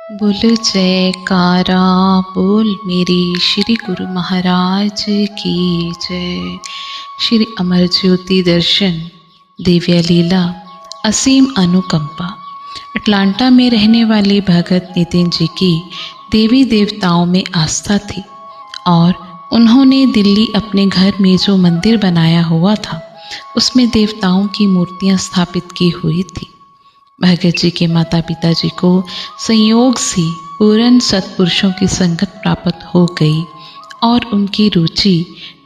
बोल जयकारा बोल मेरी श्री गुरु महाराज की जय। श्री अमर ज्योति दर्शन दिव्य लीला असीम अनुकंपा। अटलांटा में रहने वाले भगत नितिन जी की देवी देवताओं में आस्था थी और उन्होंने दिल्ली अपने घर में जो मंदिर बनाया हुआ था उसमें देवताओं की मूर्तियां स्थापित की हुई थी। भगत जी के माता पिता जी को संयोग से पूर्ण सत्पुरुषों की संगत प्राप्त हो गई और उनकी रुचि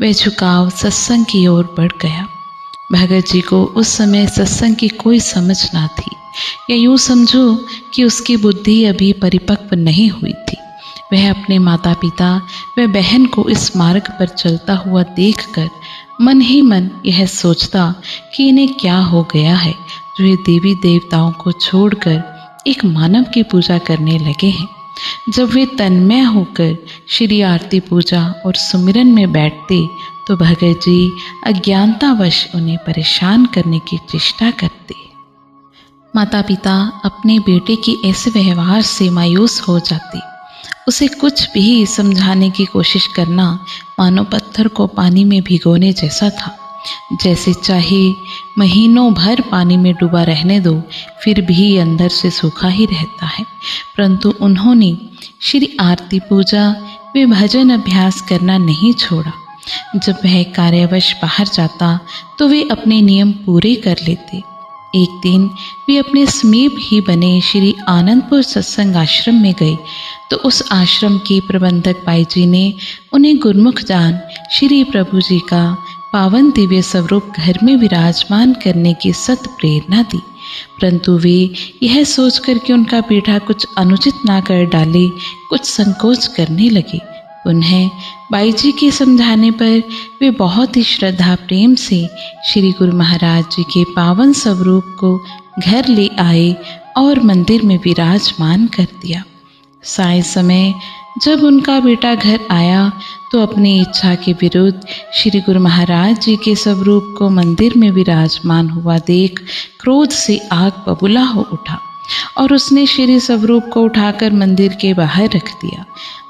व झुकाव सत्संग की ओर बढ़ गया। भगत जी को उस समय सत्संग की कोई समझ ना थी, या यूँ समझो कि उसकी बुद्धि अभी परिपक्व नहीं हुई थी। वह अपने माता पिता व बहन को इस मार्ग पर चलता हुआ देखकर मन ही मन यह सोचता कि इन्हें क्या हो गया है जो ये देवी देवताओं को छोड़कर एक मानव की पूजा करने लगे हैं। जब वे तन्मय होकर श्री आरती पूजा और सुमिरन में बैठते तो भगत जी अज्ञानतावश उन्हें परेशान करने की चेष्टा करते। माता पिता अपने बेटे की ऐसे व्यवहार से मायूस हो जाते। उसे कुछ भी समझाने की कोशिश करना मानो पत्थर को पानी में भिगोने जैसा था। जैसे चाहे महीनों भर पानी में डूबा रहने दो फिर भी अंदर से सूखा ही रहता है। परंतु उन्होंने श्री आरती पूजा व भजन अभ्यास करना नहीं छोड़ा। जब वह कार्यवश बाहर जाता तो वे अपने नियम पूरे कर लेते। एक दिन वे अपने समीप ही बने श्री आनंदपुर सत्संग आश्रम में गए तो उस आश्रम के प्रबंधक बाई जी ने उन्हें गुरमुख जान श्री प्रभु जी का पावन दिव्य स्वरूप घर में विराजमान करने की सत प्रेरणा दी। परंतु वे यह सोचकर कि उनका बेटा कुछ अनुचित ना कर डाले कुछ संकोच करने लगे। उन्हें बाई जी के समझाने पर वे बहुत ही श्रद्धा प्रेम से श्री गुरु महाराज जी के पावन स्वरूप को घर ले आए और मंदिर में विराजमान कर दिया। साय समय जब उनका बेटा घर आया तो अपनी इच्छा के विरुद्ध श्री गुरु महाराज जी के स्वरूप को मंदिर में विराजमान हुआ देख क्रोध से आग बबूला हो उठा और उसने श्री स्वरूप को उठाकर मंदिर के बाहर रख दिया।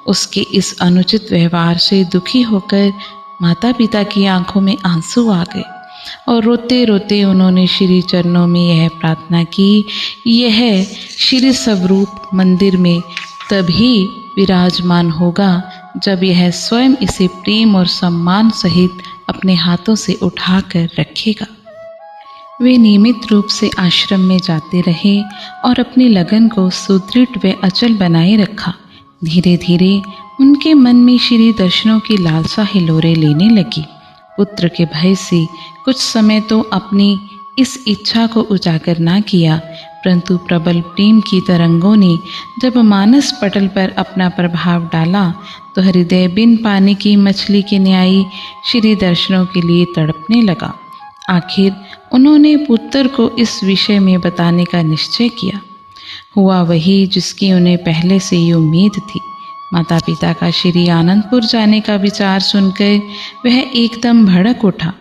उसके इस अनुचित व्यवहार से दुखी होकर माता पिता की आंखों में आंसू आ गए और रोते रोते उन्होंने श्री चरणों में यह प्रार्थना की, यह श्री स्वरूप मंदिर में तभी विराजमान होगा जब यह स्वयं इसे प्रेम और सम्मान सहित अपने हाथों से उठाकर रखेगा। वे नियमित रूप से आश्रम में जाते रहे और अपनी लगन को सुदृढ़ व अचल बनाए रखा। धीरे धीरे उनके मन में श्री दर्शनों की लालसा हिलोरे लेने लगी। पुत्र के भय से कुछ समय तो अपनी इस इच्छा को उजागर ना किया, परंतु प्रबल प्रेम की तरंगों ने जब मानस पटल पर अपना प्रभाव डाला तो हृदय बिन पानी की मछली के न्यायी श्री दर्शनों के लिए तड़पने लगा। आखिर उन्होंने पुत्र को इस विषय में बताने का निश्चय किया। हुआ वही जिसकी उन्हें पहले से ही उम्मीद थी। माता पिता का श्री आनंदपुर जाने का विचार सुनकर वह एकदम भड़क उठा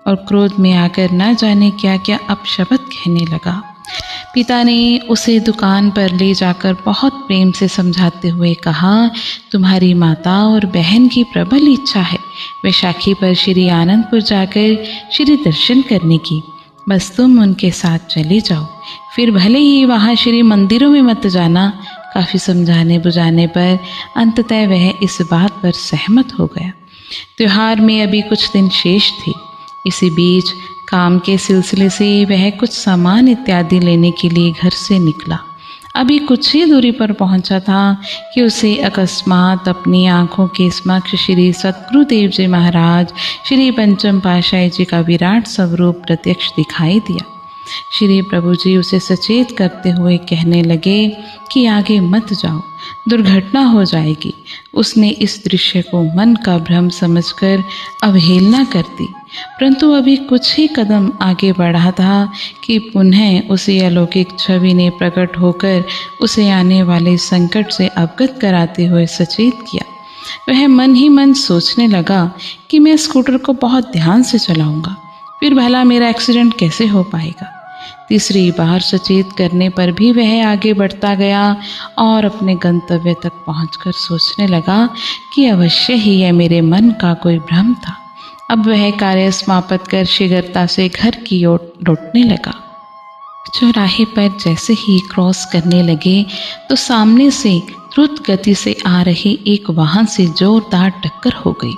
और क्रोध में आकर न जाने क्या क्या अपशब्द कहने लगा। पिता ने उसे दुकान पर ले जाकर बहुत प्रेम से समझाते हुए कहा, तुम्हारी माता और बहन की प्रबल इच्छा है वैशाखी पर श्री आनंदपुर जाकर श्री दर्शन करने की। बस तुम उनके साथ चले जाओ, फिर भले ही वहाँ श्री मंदिरों में मत जाना। काफ़ी समझाने बुझाने पर अंततः वह इस बात पर सहमत हो गया। त्योहार में अभी कुछ दिन शेष थे। इसी बीच काम के सिलसिले से वह कुछ सामान इत्यादि लेने के लिए घर से निकला। अभी कुछ ही दूरी पर पहुंचा था कि उसे अकस्मात अपनी आंखों के समक्ष श्री सतगुरुदेव जी महाराज श्री पंचम पातशाही जी का विराट स्वरूप प्रत्यक्ष दिखाई दिया। श्री प्रभु जी उसे सचेत करते हुए कहने लगे कि आगे मत जाओ, दुर्घटना हो जाएगी। उसने इस दृश्य को मन का भ्रम समझकर अवहेलना कर दी, परंतु अभी कुछ ही कदम आगे बढ़ा था कि पुनः उसी अलौकिक छवि ने प्रकट होकर उसे आने वाले संकट से अवगत कराते हुए सचेत किया। वह मन ही मन सोचने लगा कि मैं स्कूटर को बहुत ध्यान से चलाऊंगा, फिर भला मेरा एक्सीडेंट कैसे हो पाएगा। तीसरी बार सचेत करने पर भी वह आगे बढ़ता गया और अपने गंतव्य तक पहुंचकर सोचने लगा कि अवश्य ही यह मेरे मन का कोई भ्रम था। अब वह कार्य समाप्त कर शीघ्रता से घर की ओर लौटने लगा। चौराहे पर जैसे ही क्रॉस करने लगे तो सामने से द्रुत गति से आ रहे एक वाहन से जोरदार टक्कर हो गई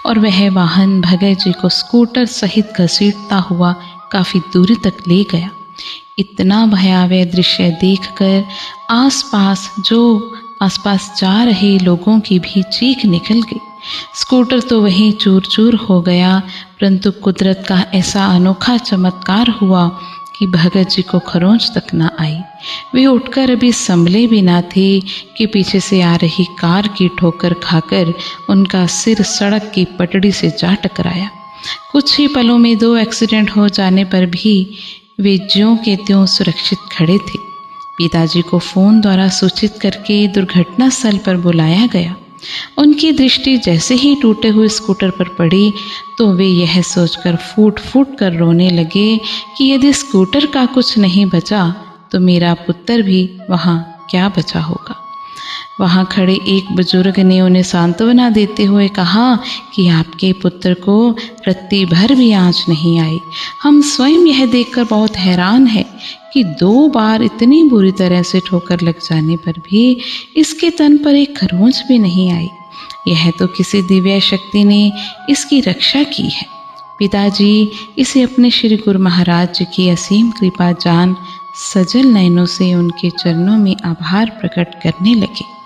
और वह वाहन भगत जी को स्कूटर सहित घसीटता हुआ काफी दूरी तक ले गया। इतना भयावह दृश्य देखकर आसपास जा रहे लोगों की भी चीख निकल गई। स्कूटर तो वहीं चूर चूर हो गया, परंतु कुदरत का ऐसा अनोखा चमत्कार हुआ कि भगत जी को खरोंच तक न आई। वे उठकर अभी संभले भी ना थे कि पीछे से आ रही कार की ठोकर खाकर उनका सिर सड़क की पटड़ी से जा टकराया। कुछ ही पलों में 2 एक्सीडेंट हो जाने पर भी वे ज्यों के त्यों सुरक्षित खड़े थे। पिताजी को फोन द्वारा सूचित करके दुर्घटना स्थल पर बुलाया गया। उनकी दृष्टि जैसे ही टूटे हुए स्कूटर पर पड़ी तो वे यह सोचकर फूट फूट कर रोने लगे कि यदि स्कूटर का कुछ नहीं बचा तो मेरा पुत्र भी वहाँ क्या बचा होगा। वहाँ खड़े एक बुजुर्ग ने उन्हें सांत्वना देते हुए कहा कि आपके पुत्र को रत्ती भर भी आँच नहीं आई। हम स्वयं यह देखकर बहुत हैरान है कि 2 बार इतनी बुरी तरह से ठोकर लग जाने पर भी इसके तन पर एक खरोंच भी नहीं आई। यह तो किसी दिव्य शक्ति ने इसकी रक्षा की है। पिताजी इसे अपने श्री गुरु महाराज जी की असीम कृपा जान सजल नयनों से उनके चरणों में आभार प्रकट करने लगे।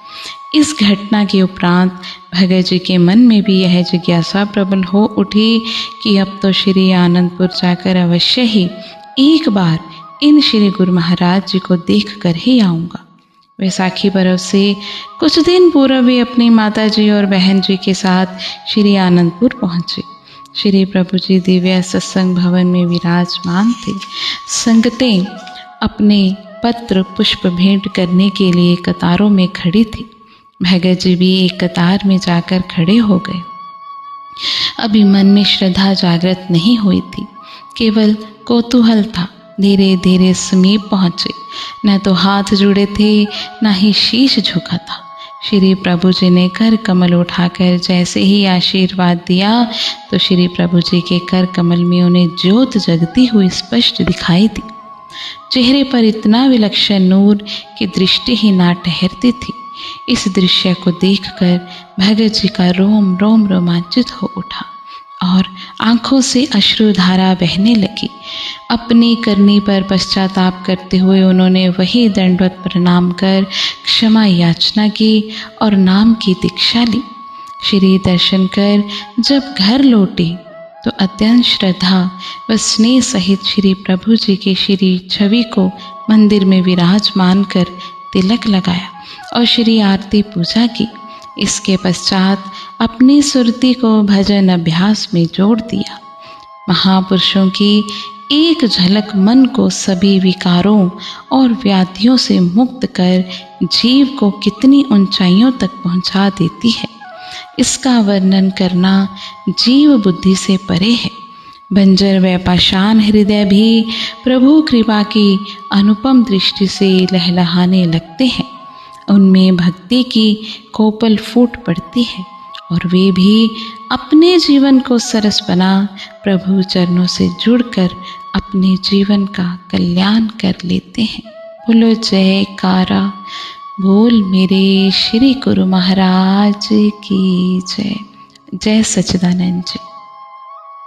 इस घटना के उपरांत भगत जी के मन में भी यह जिज्ञासा प्रबल हो उठी कि अब तो श्री आनंदपुर जाकर अवश्य ही एक बार इन श्री गुरु महाराज जी को देख कर ही आऊँगा। वैसाखी पर्व से कुछ दिन पूर्व वे अपनी माता जी और बहन जी के साथ श्री आनंदपुर पहुँचे। श्री प्रभु जी दिव्य सत्संग भवन में विराजमान थे। संगतें अपने पत्र पुष्प भेंट करने के लिए कतारों में खड़ी थी। भगत जी भी एक कतार में जाकर खड़े हो गए। अभी मन में श्रद्धा जागृत नहीं हुई थी, केवल कौतूहल था। धीरे धीरे समीप पहुँचे। न तो हाथ जुड़े थे न ही शीश झुका था। श्री प्रभु जी ने कर कमल उठाकर जैसे ही आशीर्वाद दिया तो श्री प्रभु जी के कर कमल में उन्हें ज्योत जगती हुई स्पष्ट दिखाई दी। चेहरे पर इतना विलक्षण नूर कि दृष्टि ही ना ठहरती थी। इस दृश्य को देखकर भगत जी का रोम रोम रोमांचित हो उठा और आंखों से अश्रुधारा बहने लगी। अपनी करनी पर पश्चाताप करते हुए उन्होंने वही दंडवत प्रणाम कर क्षमा याचना की और नाम की दीक्षा ली। श्री दर्शन कर जब घर लौटे तो अत्यंत श्रद्धा व स्नेह सहित श्री प्रभु जी की श्री छवि को मंदिर में विराजमान कर तिलक लगाया और श्री आरती पूजा की। इसके पश्चात अपनी सुरती को भजन अभ्यास में जोड़ दिया। महापुरुषों की एक झलक मन को सभी विकारों और व्याधियों से मुक्त कर जीव को कितनी ऊंचाइयों तक पहुंचा देती है, इसका वर्णन करना जीव बुद्धि से परे है। बंजर व पाषाण हृदय भी प्रभु कृपा की अनुपम दृष्टि से लहलहाने लगते हैं। उनमें भक्ति की कोपल फूट पड़ती है और वे भी अपने जीवन को सरस बना प्रभु चरणों से जुड़कर अपने जीवन का कल्याण कर लेते हैं। बोलो जयकारा बोल मेरे श्री गुरु महाराज की जय। जय सच्चिदानंद जी।